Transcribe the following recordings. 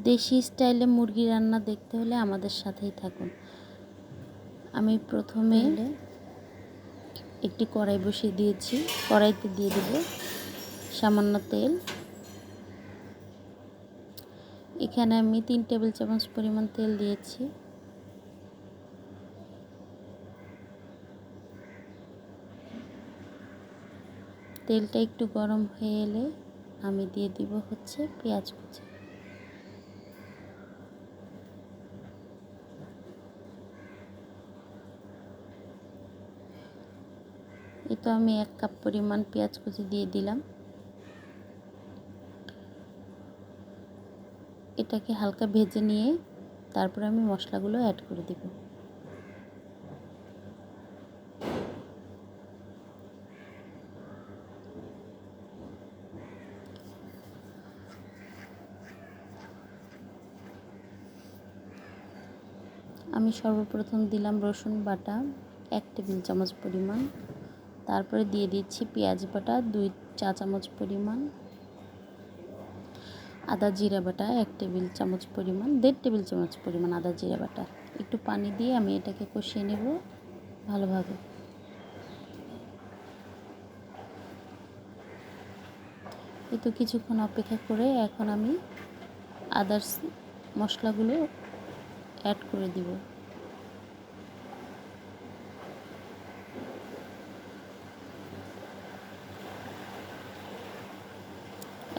দেশি স্টাইলে মুরগি রান্না দেখতে হলে আমাদের সাথেই থাকুন। আমি প্রথমে একটি কড়াই বসিয়ে দিয়েছি। কড়াইতে দিয়ে দেব সামান্য তেল। এখানে আমি 3 টেবিল চামচ পরিমাণ তেল দিয়েছি। তেলটা একটু গরম হয়ে এলে আমি দিয়ে দিব হচ্ছে পেঁয়াজ কুচি। এই তো আমি 1 কাপ পরিমাণ পেঁয়াজ কুচি দিয়ে দিলাম। এটাকে হালকা ভেজে নিয়ে তারপর আমি মশলাগুলো অ্যাড করে দেব। আমি সর্বপ্রথম দিলাম রসুন বাটা 1 টেবিল চামচ পরিমাণ। তারপরে দিয়ে দিচ্ছি পেঁয়াজ বাটা 2 চা চামচ পরিমাণ, আদা জিরা বাটা 1 টেবিল চামচ পরিমাণ, 1.5 টেবিল চামচ পরিমাণ আদা জিরা বাটা। একটু পানি দিয়ে আমি এটাকে কষিয়ে নেব ভালোভাবে। এই তো কিছুক্ষণ অপেক্ষা করে এখন আমি আদার্স মশলাগুলো অ্যাড করে দিব।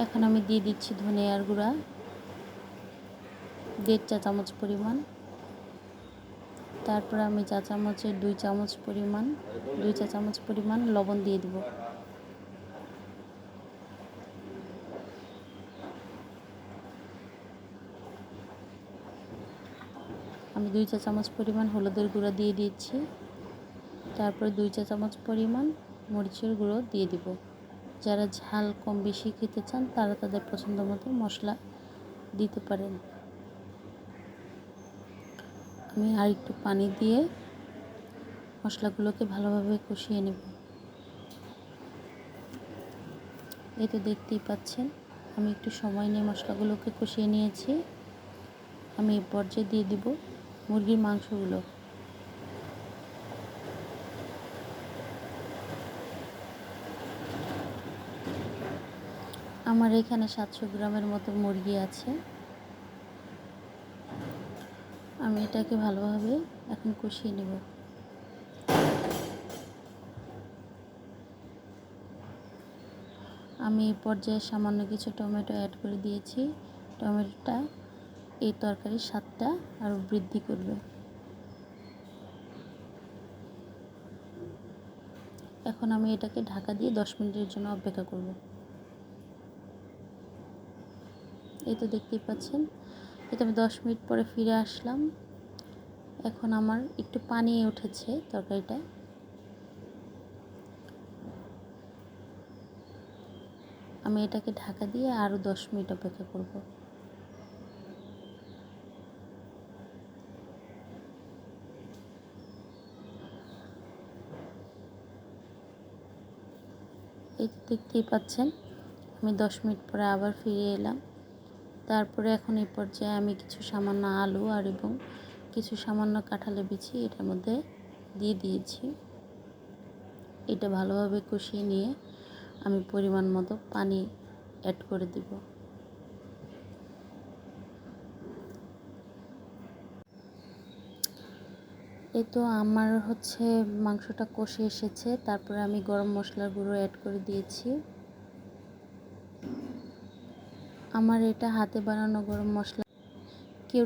এখন আমি দিয়ে দিচ্ছি ধনিয়ার গুঁড়া 1.5 চা চামচ পরিমাণ। তারপর আমি চা চামচের 2 চা চামচ পরিমাণ লবণ দিয়ে দিব। আমি 2 চা চামচ পরিমাণ হলুদের গুঁড়া দিয়ে দিচ্ছি। তারপর 2 চা চামচ পরিমাণ মরিচের গুঁড়ো দিয়ে দিব। যারা ঝাল কম বেশি খেতে চান তারা তাদের পছন্দ মতো মশলা দিতে পারেন। আমি আর একটু পানি দিয়ে মশলাগুলোকে ভালোভাবে কষিয়ে নেব। এই তো দেখতেই পাচ্ছেন আমি একটু সময় নিয়ে মশলাগুলোকে কষিয়ে নিয়েছি। আমি এই পর্যায়ে দিয়ে দিব মুরগির মাংসগুলো। আমার এখানে 700 গ্রামের মতো মুরগি আছে। আমি এটাকে ভালোভাবে এখন কষিয়ে নেব। আমি এই পর্যায়ে সামান্য কিছু টমেটো অ্যাড করে দিয়েছি। টমেটোটা এই তরকারির স্বাদটা আরও বৃদ্ধি করবে। এখন আমি এটাকে ঢাকা দিয়ে 10 মিনিটের জন্য অপেক্ষা করব। এই তো দেখতেই পাচ্ছেন এটা আমি 10 মিনিট পরে ফিরে আসলাম। এখন আমার একটু পানি উঠেছে তরকারিটায়। আমি এটাকে ঢাকা দিয়ে আরও 10 মিনিট অপেক্ষা করব। এই তো দেখতেই পাচ্ছেন আমি 10 মিনিট পরে আবার ফিরে এলাম। তারপরে এখন এই পর্যায়ে আমি কিছু সামান্য আলু এবং কিছু সামান্য কাঁঠালের বিচি এটার মধ্যে দিয়ে দিয়েছি। এটা ভালোভাবে কষিয়ে নিয়ে আমি পরিমাণ মতো পানি অ্যাড করে দিব। এই তো আমার হচ্ছে মাংসটা কষে এসেছে। তারপরে আমি গরম মশলার গুঁড়ো অ্যাড করে দিয়েছি। আমার এটা হাতে বানানো গরম মশলা। কেউ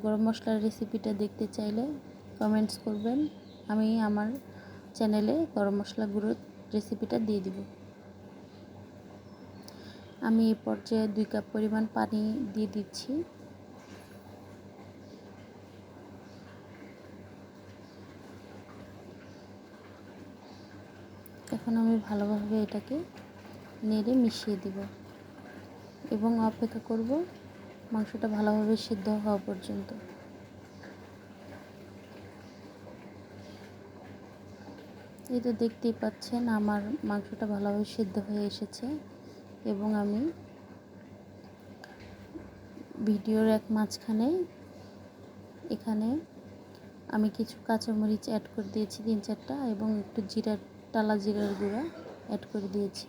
গরম মশলার রেসিপিটা দেখতে চাইলে কমেন্টস করবেন। আমি আমার চ্যানেলে গরম মশলা গুঁড়োর রেসিপিটা দিয়ে দিব। আমি এই পর্যায়ে 2 কাপ পরিমাণ পানি দিয়ে দিচ্ছি। এখন আমি ভালোভাবে এটাকে নেড়ে মিশিয়ে দিব এবং অপেক্ষা করব মাংসটা ভালোভাবে সিদ্ধ হওয়া পর্যন্ত। এই তো দেখতেই পাচ্ছেন আমার মাংসটা ভালোভাবে সিদ্ধ হয়ে এসেছে এবং আমি ভিডিওর এক মাঝখানে এখানে আমি কিছু কাঁচামরিচ অ্যাড করে দিয়েছি 3-4টা, এবং একটু টালা জিরার গুঁড়া অ্যাড করে দিয়েছি।